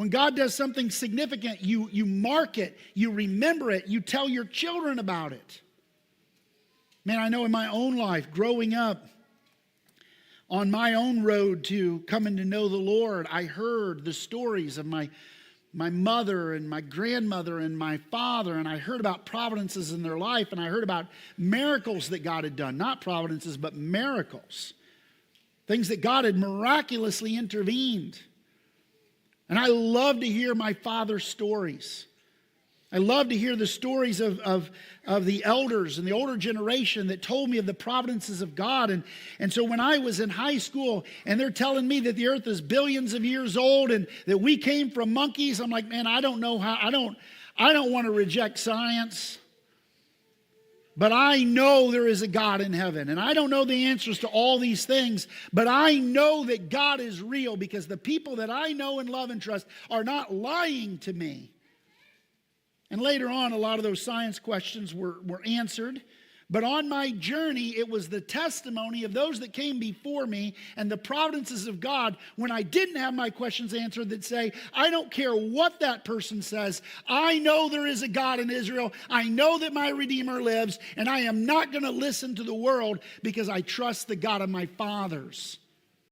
When God does something significant, you mark it, you remember it, you tell your children about it. Man, I know in my own life, growing up, on my own road to coming to know the Lord, I heard the stories of my mother and my grandmother and my father, and I heard about providences in their life, and I heard about miracles that God had done. Not providences, but miracles. Things that God had miraculously intervened. And I love to hear my father's stories. I love to hear the stories of the elders and the older generation that told me of the providences of God. And so when I was in high school and they're telling me that the earth is billions of years old and that we came from monkeys, I'm like, man, I don't know how, I don't want to reject science. But I know there is a God in heaven. And I don't know the answers to all these things. But I know that God is real because the people that I know and love and trust are not lying to me. And later on, a lot of those science questions were answered. But on my journey, it was the testimony of those that came before me and the providences of God when I didn't have my questions answered that say, I don't care what that person says. I know there is a God in Israel. I know that my Redeemer lives, and I am not going to listen to the world because I trust the God of my fathers.